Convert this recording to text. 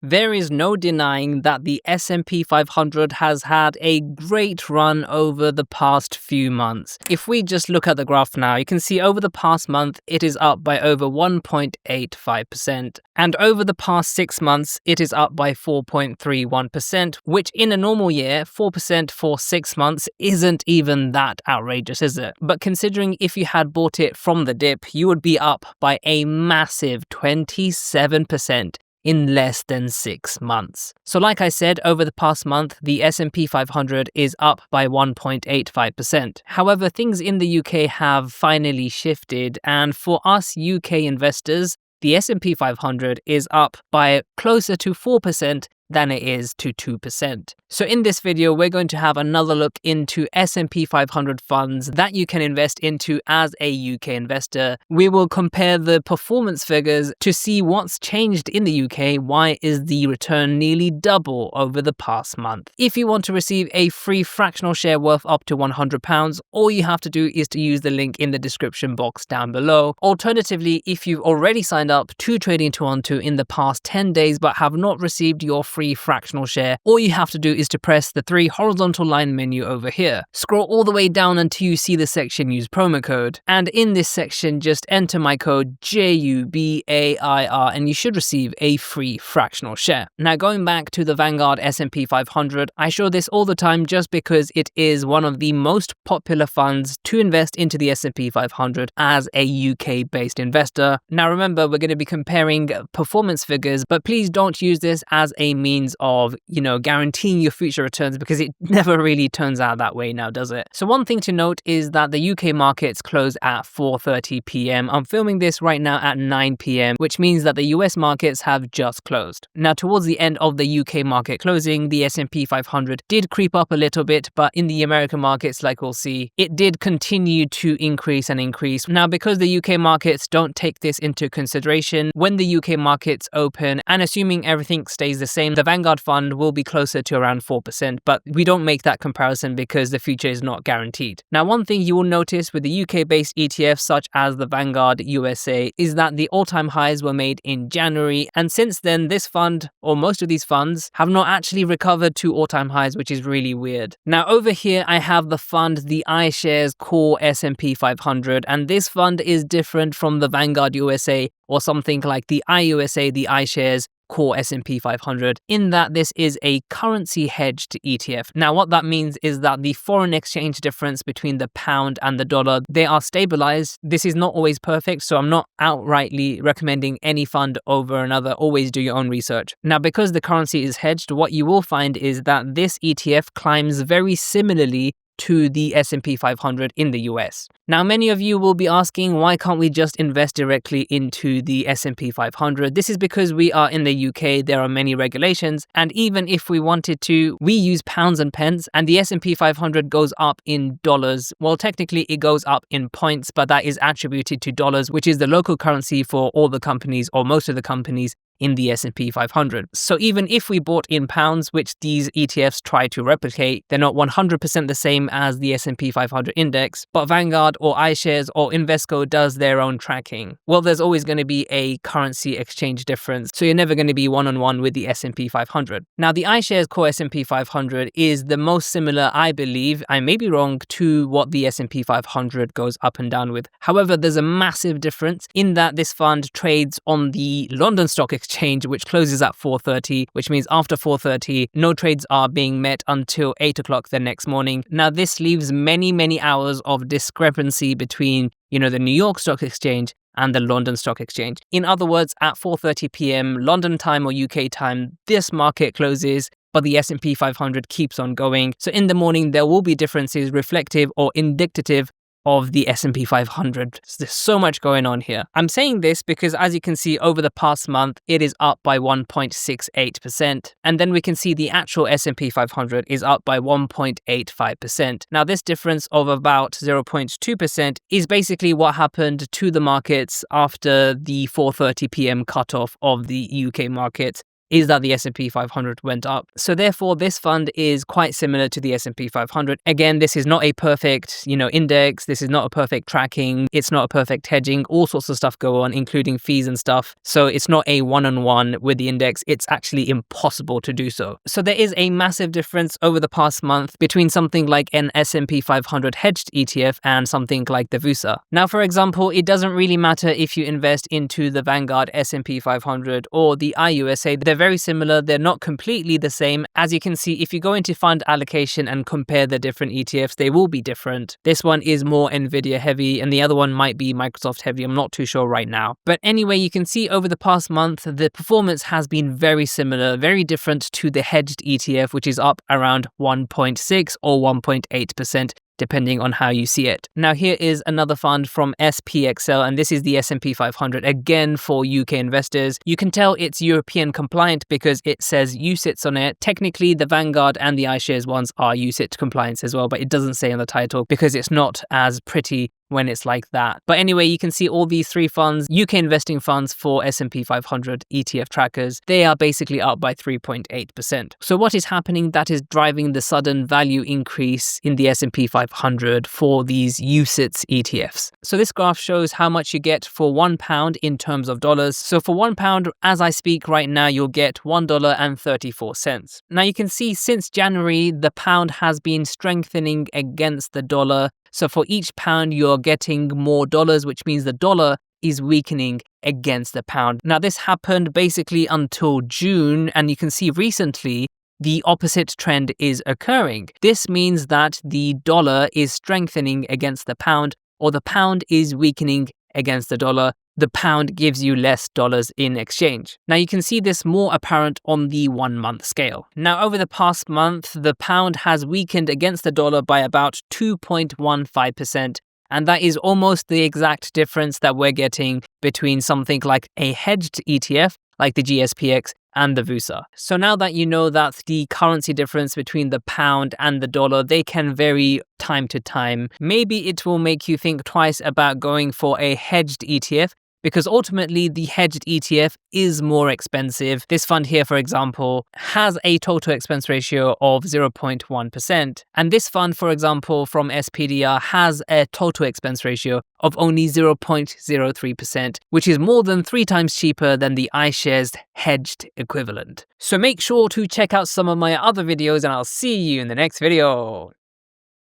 There is no denying that the S&P 500 has had a great run over the past few months. If we just look at the graph now, you can see over the past month, it is up by over 1.85%. And over the past 6 months, it is up by 4.31%, which in a normal year, 4% for 6 months isn't even that outrageous, is it? But considering if you had bought it from the dip, you would be up by a massive 27% in less than 6 months. So like I said, over the past month, the S&P 500 is up by 1.85%. However, things in the UK have finally shifted, and for us UK investors, the S&P 500 is up by closer to 4% than it is to 2%. So in this video, we're going to have another look into S&P 500 funds that you can invest into as a UK investor. We will compare the performance figures to see what's changed in the UK. Why is the return nearly double over the past month? If you want to receive a free fractional share worth up to £100, all you have to do is to use the link in the description box down below. Alternatively, if you've already signed up to Trading 212 in the past 10 days but have not received your free fractional share, all you have to do is to press the 3 horizontal line menu over here. Scroll all the way down until you see the section use promo code, and in this section just enter my code JUBAIR and you should receive a free fractional share. Now going back to the Vanguard S&P 500, I show this all the time just because it is one of the most popular funds to invest into the S&P 500 as a UK based investor. Now remember, we're going to be comparing performance figures, but please don't use this as a means of, guaranteeing your future returns, because it never really turns out that way now, does it? So one thing to note is that the UK markets close at 4:30 p.m. I'm filming this right now at 9 p.m, which means that the US markets have just closed. Now towards the end of the UK market closing, the S&P 500 did creep up a little bit, but in the American markets, like we'll see, it did continue to increase and increase. Now because the UK markets don't take this into consideration, when the UK markets open, and assuming everything stays the same, the Vanguard fund will be closer to around 4%, but we don't make that comparison because the future is not guaranteed. Now, one thing you will notice with the UK-based ETFs such as the Vanguard USA is that the all-time highs were made in January, and since then this fund, or most of these funds, have not actually recovered to all-time highs, which is really weird. Now over here I have the fund, the iShares Core S&P 500, and this fund is different from the Vanguard USA or something like the IUSA, the iShares Core S&P 500, in that this is a currency hedged ETF. Now what that means is that the foreign exchange difference between the pound and the dollar, they are stabilized. This is not always perfect, so I'm not outrightly recommending any fund over another. Always do your own research. Now because the currency is hedged, what you will find is that this ETF climbs very similarly to the S&P 500 in the US. Now, many of you will be asking, why can't we just invest directly into the S&P 500? This is because we are in the UK, there are many regulations, and even if we wanted to, we use pounds and pence, and the S&P 500 goes up in dollars. Well, technically it goes up in points, but that is attributed to dollars, which is the local currency for all the companies, or most of the companies, in the S&P 500. So even if we bought in pounds, which these ETFs try to replicate, they're not 100% the same as the S&P 500 index, but Vanguard or iShares or Invesco does their own tracking. Well, there's always going to be a currency exchange difference, so you're never going to be one-on-one with the S&P 500. Now, the iShares Core S&P 500 is the most similar, I believe, I may be wrong, to what the S&P 500 goes up and down with. However, there's a massive difference in that this fund trades on the London Stock Exchange, which closes at 4:30, which means after 4:30, no trades are being met until 8 o'clock the next morning. Now, this leaves many hours of discrepancy between, the New York Stock Exchange and the London Stock Exchange. In other words, at 4:30 p.m. London time or UK time, this market closes, but the S&P 500 keeps on going. So in the morning, there will be differences reflective or indicative of the S&P 500. There's so much going on here. I'm saying this because, as you can see, over the past month, it is up by 1.68%. And then we can see the actual S&P 500 is up by 1.85%. Now, this difference of about 0.2% is basically what happened to the markets after the 4:30 p.m. cutoff of the UK markets. is that the S&P 500 went up. So therefore, this fund is quite similar to the S&P 500. Again, this is not a perfect, index. This is not a perfect tracking. It's not a perfect hedging. All sorts of stuff go on, including fees and stuff. So it's not a one-on-one with the index. It's actually impossible to do so. So there is a massive difference over the past month between something like an S&P 500 hedged ETF and something like the VUSA. Now, for example, it doesn't really matter if you invest into the Vanguard S&P 500 or the IUSA. They're very similar. They're not completely the same. As you can see, if you go into fund allocation and compare the different ETFs, they will be different. This one is more Nvidia heavy and the other one might be Microsoft heavy. I'm not too sure right now. But anyway, you can see over the past month, the performance has been very similar, very different to the hedged ETF, which is up around 1.6 or 1.8%. Depending on how you see it. Now here is another fund from SPXL, and this is the S&P 500, again for UK investors. You can tell it's European compliant because it says UCITS on it. Technically the Vanguard and the iShares ones are UCITS compliance as well, but it doesn't say on the title because it's not as pretty when it's like that. But anyway, you can see all these three funds, UK investing funds for S&P 500 ETF trackers, they are basically up by 3.8%. So what is happening that is driving the sudden value increase in the S&P 500 for these UCITS ETFs? So this graph shows how much you get for £1 in terms of dollars. So for £1, as I speak right now, you'll get $1.34. Now you can see since January, the pound has been strengthening against the dollar. So for each pound, you're getting more dollars, which means the dollar is weakening against the pound. Now, this happened basically until June, and you can see recently the opposite trend is occurring. This means that the dollar is strengthening against the pound, or the pound is weakening against the dollar. The pound gives you less dollars in exchange. Now you can see this more apparent on the 1 month scale. Now over the past month, the pound has weakened against the dollar by about 2.15%. And that is almost the exact difference that we're getting between something like a hedged ETF, like the GSPX, and the VUSA. So now that you know that the currency difference between the pound and the dollar, they can vary time to time, maybe it will make you think twice about going for a hedged ETF, because ultimately the hedged ETF is more expensive. This fund here, for example, has a total expense ratio of 0.1%. And this fund, for example, from SPDR has a total expense ratio of only 0.03%, which is more than 3 times cheaper than the iShares hedged equivalent. So make sure to check out some of my other videos and I'll see you in the next video.